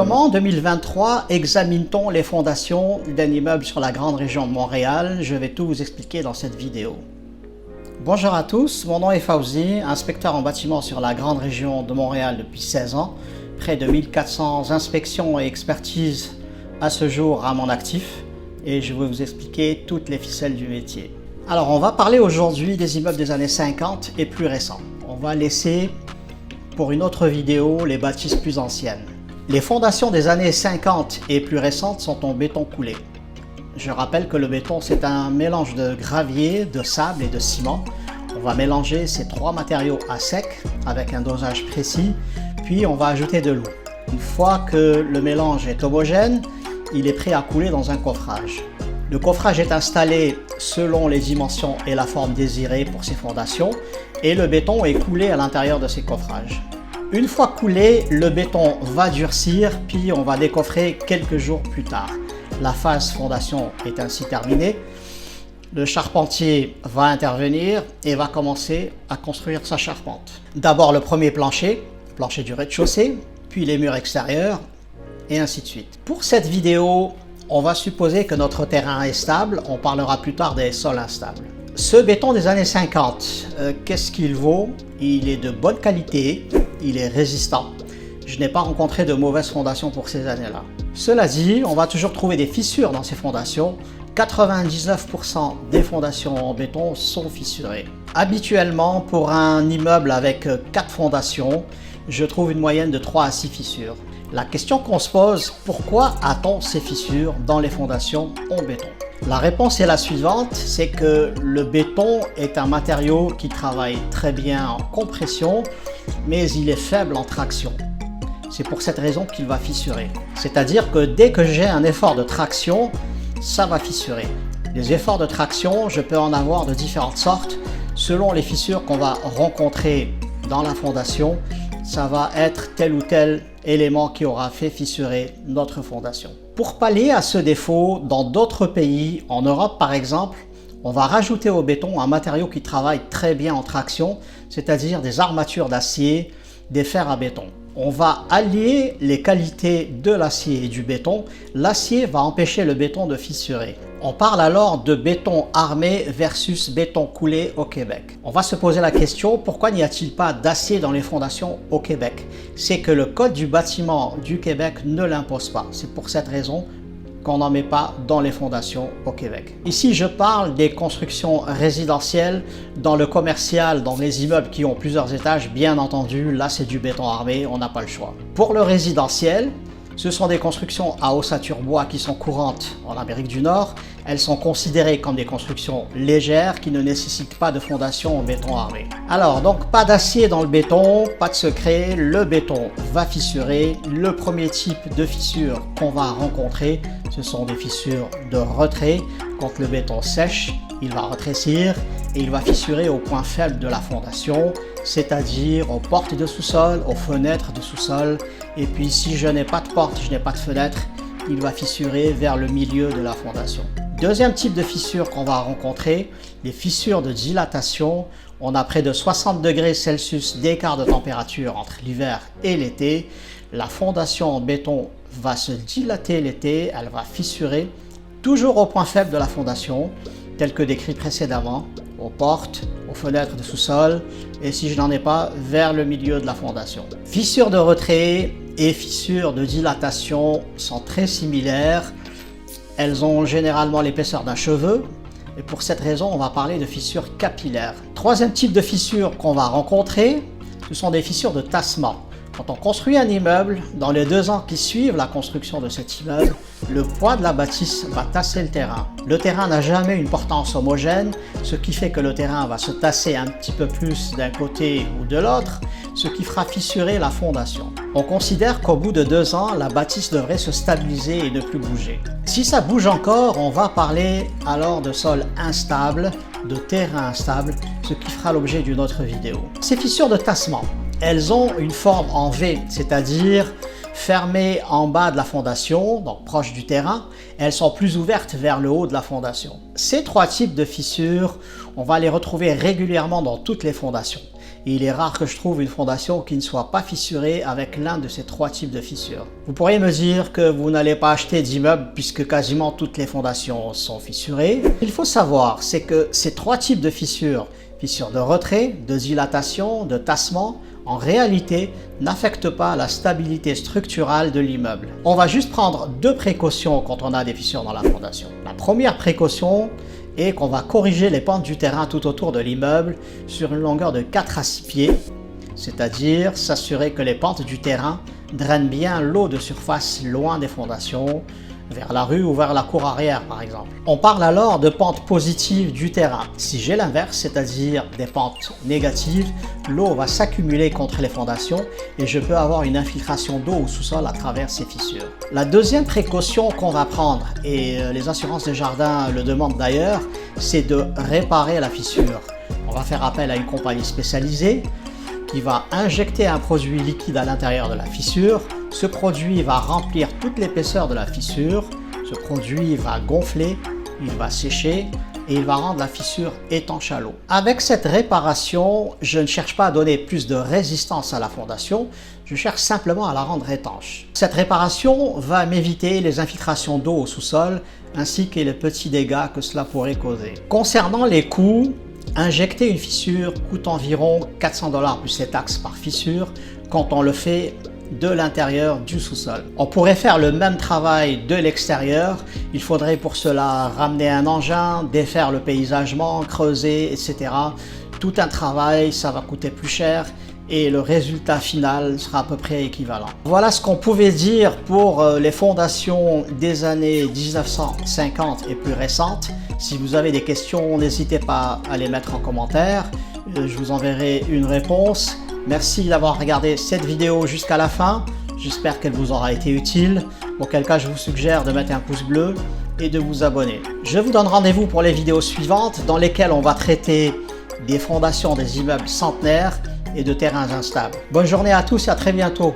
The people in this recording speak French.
Comment en 2023 examine-t-on les fondations d'un immeuble sur la grande région de Montréal? Je vais tout vous expliquer dans cette vidéo. Bonjour à tous, mon nom est Fauzi, inspecteur en bâtiment sur la grande région de Montréal depuis 16 ans. Près de 1400 inspections et expertises à ce jour à mon actif et je vais vous expliquer toutes les ficelles du métier. Alors on va parler aujourd'hui des immeubles des années 50 et plus récents. On va laisser pour une autre vidéo les bâtisses plus anciennes. Les fondations des années 50 et plus récentes sont en béton coulé. Je rappelle que le béton c'est un mélange de gravier, de sable et de ciment. On va mélanger ces trois matériaux à sec avec un dosage précis, puis on va ajouter de l'eau. Une fois que le mélange est homogène, il est prêt à couler dans un coffrage. Le coffrage est installé selon les dimensions et la forme désirée pour ces fondations et le béton est coulé à l'intérieur de ces coffrages. Une fois coulé, le béton va durcir puis on va décoffrer quelques jours plus tard. La phase fondation est ainsi terminée. Le charpentier va intervenir et va commencer à construire sa charpente. D'abord le premier plancher du rez-de-chaussée, puis les murs extérieurs et ainsi de suite. Pour cette vidéo, on va supposer que notre terrain est stable, on parlera plus tard des sols instables. Ce béton des années 50, qu'est-ce qu'il vaut? Il est de bonne qualité, il est résistant. Je n'ai pas rencontré de mauvaises fondations pour ces années-là. Cela dit, on va toujours trouver des fissures dans ces fondations. 99% des fondations en béton sont fissurées. Habituellement, pour un immeuble avec 4 fondations, je trouve une moyenne de 3 à 6 fissures. La question qu'on se pose, pourquoi a-t-on ces fissures dans les fondations en béton? La réponse est la suivante, c'est que le béton est un matériau qui travaille très bien en compression, mais il est faible en traction. C'est pour cette raison qu'il va fissurer. C'est-à-dire que dès que j'ai un effort de traction, ça va fissurer. Les efforts de traction, je peux en avoir de différentes sortes. Selon les fissures qu'on va rencontrer dans la fondation, ça va être tel ou tel élément qui aura fait fissurer notre fondation. Pour pallier à ce défaut, dans d'autres pays, en Europe par exemple, on va rajouter au béton un matériau qui travaille très bien en traction, c'est-à-dire des armatures d'acier, des fers à béton. On va allier les qualités de l'acier et du béton. L'acier va empêcher le béton de fissurer. On parle alors de béton armé versus béton coulé au Québec. On va se poser la question, pourquoi n'y a-t-il pas d'acier dans les fondations au Québec? C'est que le Code du bâtiment du Québec ne l'impose pas. C'est pour cette raison qu'on n'en met pas dans les fondations au Québec. Ici, je parle des constructions résidentielles. Dans le commercial, dans les immeubles qui ont plusieurs étages, bien entendu, là c'est du béton armé, on n'a pas le choix. Pour le résidentiel, ce sont des constructions à ossature bois qui sont courantes en Amérique du Nord. Elles sont considérées comme des constructions légères qui ne nécessitent pas de fondation en béton armé. Alors, donc pas d'acier dans le béton, pas de secret, le béton va fissurer. Le premier type de fissure qu'on va rencontrer, ce sont des fissures de retrait. Quand le béton sèche, il va rétrécir et il va fissurer au point faible de la fondation, c'est-à-dire aux portes de sous-sol, aux fenêtres de sous-sol. Et puis si je n'ai pas de porte, je n'ai pas de fenêtre, il va fissurer vers le milieu de la fondation. Deuxième type de fissure qu'on va rencontrer, les fissures de dilatation. On a près de 60 degrés Celsius d'écart de température entre l'hiver et l'été. La fondation en béton va se dilater l'été, elle va fissurer toujours au point faible de la fondation, tel que décrit précédemment, aux portes, aux fenêtres de sous-sol, et si je n'en ai pas, vers le milieu de la fondation. Fissures de retrait et fissures de dilatation sont très similaires. Elles ont généralement l'épaisseur d'un cheveu, et pour cette raison, on va parler de fissures capillaires. Troisième type de fissure qu'on va rencontrer, ce sont des fissures de tassement. Quand on construit un immeuble, dans les 2 ans qui suivent la construction de cet immeuble, le poids de la bâtisse va tasser le terrain. Le terrain n'a jamais une portance homogène, ce qui fait que le terrain va se tasser un petit peu plus d'un côté ou de l'autre, ce qui fera fissurer la fondation. On considère qu'au bout de 2 ans, la bâtisse devrait se stabiliser et ne plus bouger. Si ça bouge encore, on va parler alors de sol instable, de terrain instable, ce qui fera l'objet d'une autre vidéo. Ces fissures de tassement, elles ont une forme en V, c'est-à-dire fermées en bas de la fondation, donc proche du terrain. Elles sont plus ouvertes vers le haut de la fondation. Ces 3 types de fissures, on va les retrouver régulièrement dans toutes les fondations. et il est rare que je trouve une fondation qui ne soit pas fissurée avec l'un de ces trois types de fissures. Vous pourriez me dire que vous n'allez pas acheter d'immeuble puisque quasiment toutes les fondations sont fissurées. Il faut savoir, c'est que ces trois types de fissures de retrait, de dilatation, de tassement, en réalité, n'affectent pas la stabilité structurale de l'immeuble. On va juste prendre deux précautions quand on a des fissures dans la fondation. La première précaution est qu'on va corriger les pentes du terrain tout autour de l'immeuble sur une longueur de 4 à 6 pieds, c'est-à-dire s'assurer que les pentes du terrain drainent bien l'eau de surface loin des fondations, vers la rue ou vers la cour arrière par exemple. On parle alors de pentes positives du terrain. Si j'ai l'inverse, c'est-à-dire des pentes négatives, l'eau va s'accumuler contre les fondations et je peux avoir une infiltration d'eau au sous-sol à travers ces fissures. La deuxième précaution qu'on va prendre, et les assurances des jardins le demandent d'ailleurs, c'est de réparer la fissure. On va faire appel à une compagnie spécialisée qui va injecter un produit liquide à l'intérieur de la fissure. Ce produit va remplir toute l'épaisseur de la fissure. Ce produit va gonfler, il va sécher et il va rendre la fissure étanche à l'eau. Avec cette réparation, je ne cherche pas à donner plus de résistance à la fondation, je cherche simplement à la rendre étanche. Cette réparation va m'éviter les infiltrations d'eau au sous-sol ainsi que les petits dégâts que cela pourrait causer. Concernant les coûts, injecter une fissure coûte environ 400 $ plus les taxes par fissure quand on le fait de l'intérieur du sous-sol. On pourrait faire le même travail de l'extérieur, il faudrait pour cela ramener un engin, défaire le paysagement, creuser, etc. Tout un travail, ça va coûter plus cher et le résultat final sera à peu près équivalent. Voilà ce qu'on pouvait dire pour les fondations des années 1950 et plus récentes. Si vous avez des questions, n'hésitez pas à les mettre en commentaire. Je vous enverrai une réponse. Merci d'avoir regardé cette vidéo jusqu'à la fin. J'espère qu'elle vous aura été utile. Auquel cas, je vous suggère de mettre un pouce bleu et de vous abonner. Je vous donne rendez-vous pour les vidéos suivantes dans lesquelles on va traiter des fondations des immeubles centenaires et de terrains instables. Bonne journée à tous et à très bientôt.